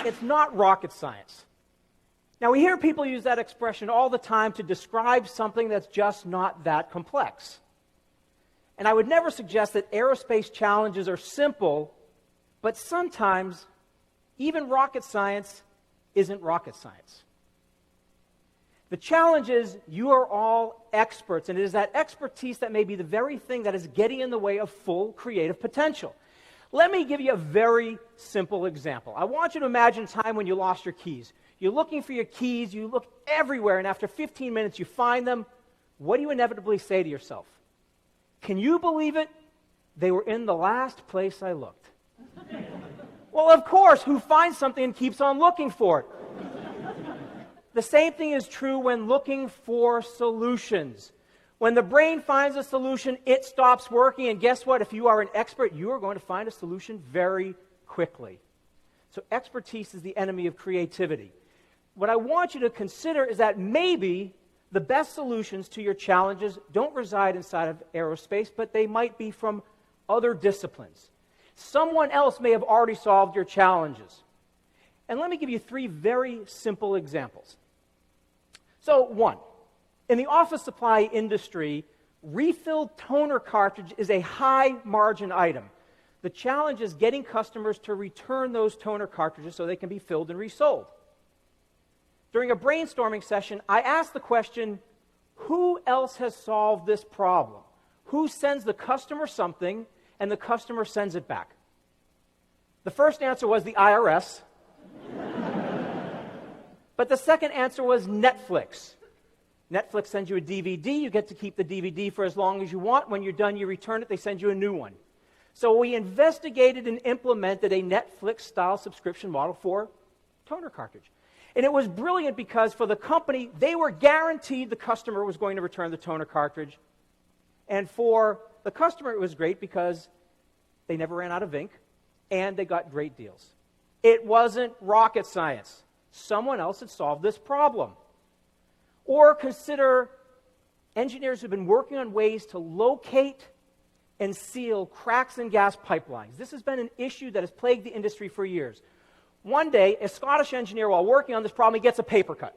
It's not rocket science. Now, we hear people use that expression all the time to describe something that's just not that complex. And I would never suggest that aerospace challenges are simple, but sometimes even rocket science isn't rocket science. The challenge is you are all experts, and it is that expertise that may be the very thing that is getting in the way of full creative potential. Let me give you a very simple example. I want you to imagine a time when you lost your keys. You're looking for your keys, you look everywhere, and after 15 minutes you find them. What do you inevitably say to yourself? Can you believe it? They were in the last place I looked. Well, of course, who finds something and keeps on looking for it? The same thing is true when looking for solutions. When the brain finds a solution, it stops working, and guess what? If you are an expert, you are going to find a solution very quickly. So expertise is the enemy of creativity. What I want you to consider is that maybe the best solutions to your challenges don't reside inside of aerospace, but they might be from other disciplines. Someone else may have already solved your challenges. And let me give you 3 very simple examples. So, 1, in the office supply industry, refilled toner cartridge is a high-margin item. The challenge is getting customers to return those toner cartridges so they can be filled and resold. During a brainstorming session, I asked the question, who else has solved this problem? Who sends the customer something and the customer sends it back? The first answer was the IRS. But the second answer was Netflix. Netflix sends you a DVD. You get to keep the DVD for as long as you want. When you're done, you return it. They send you a new one. So we investigated and implemented a Netflix-style subscription model for toner cartridge. And it was brilliant because for the company, they were guaranteed the customer was going to return the toner cartridge. And for the customer, it was great because they never ran out of ink and they got great deals. It wasn't rocket science. Someone else had solved this problem. Or consider engineers who've been working on ways to locate and seal cracks in gas pipelines. This has been an issue that has plagued the industry for years. One day, a Scottish engineer, while working on this problem, he gets a paper cut.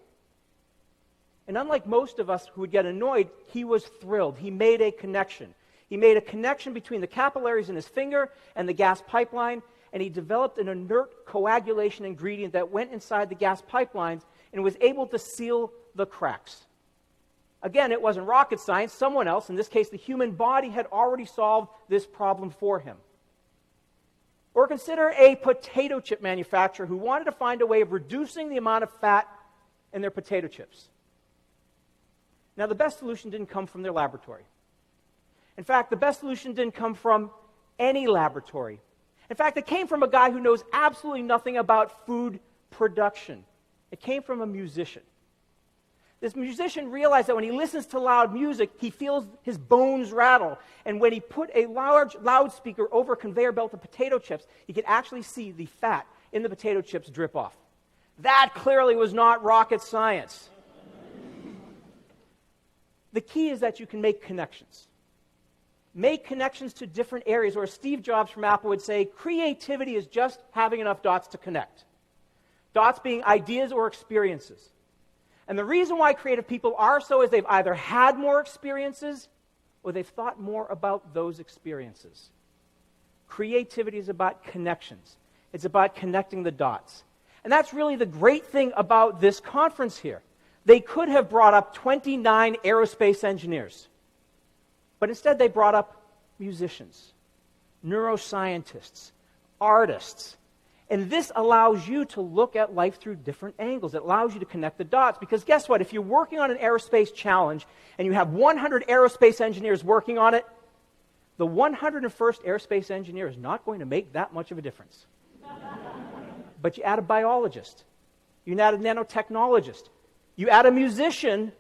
And unlike most of us who would get annoyed, he was thrilled. He made a connection. He made a connection between the capillaries in his finger and the gas pipeline, and he developed an inert coagulation ingredient that went inside the gas pipelines and was able to seal the cracks. Again, it wasn't rocket science. Someone else, in this case the human body, had already solved this problem for him. Or consider a potato chip manufacturer who wanted to find a way of reducing the amount of fat in their potato chips. Now, the best solution didn't come from their laboratory. In fact, the best solution didn't come from any laboratory. In fact, it came from a guy who knows absolutely nothing about food production. It came from a musician. This musician realized that when he listens to loud music, he feels his bones rattle. And when he put a large loudspeaker over a conveyor belt of potato chips, he could actually see the fat in the potato chips drip off. That clearly was not rocket science. The key is that you can make connections. Make connections to different areas, or as Steve Jobs from Apple would say, creativity is just having enough dots to connect. Dots being ideas or experiences. And the reason why creative people are so is they've either had more experiences or they've thought more about those experiences. Creativity is about connections. It's about connecting the dots. And that's really the great thing about this conference here. They could have brought up 29 aerospace engineers. But instead they brought up musicians, neuroscientists, artists. And this allows you to look at life through different angles. It allows you to connect the dots. Because guess what? If you're working on an aerospace challenge and you have 100 aerospace engineers working on it, the 101st aerospace engineer is not going to make that much of a difference. But you add a biologist, you add a nanotechnologist, you add a musician,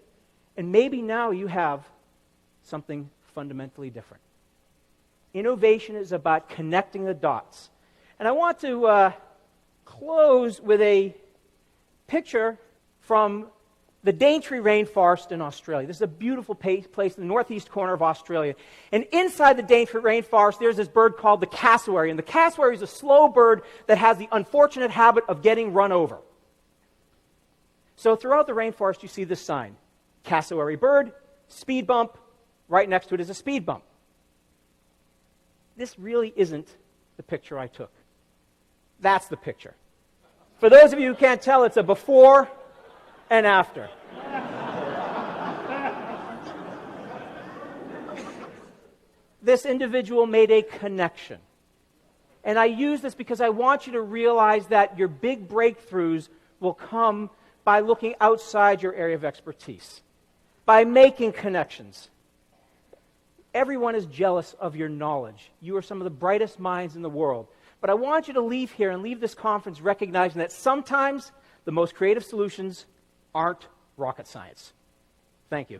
and maybe now you have something fundamentally different. Innovation is about connecting the dots. And I want to close with a picture from the Daintree rainforest in Australia. This is a beautiful place in the northeast corner of Australia. And inside the Daintree rainforest, there's this bird called the cassowary. And the cassowary is a slow bird that has the unfortunate habit of getting run over. So throughout the rainforest, you see this sign. Cassowary bird, speed bump. Right next to it is a speed bump. This really isn't the picture I took. That's the picture. For those of you who can't tell, it's a before and after. This individual made a connection. And I use this because I want you to realize that your big breakthroughs will come by looking outside your area of expertise, by making connections. Everyone is jealous of your knowledge. You are some of the brightest minds in the world. But I want you to leave here and leave this conference recognizing that sometimes the most creative solutions aren't rocket science. Thank you.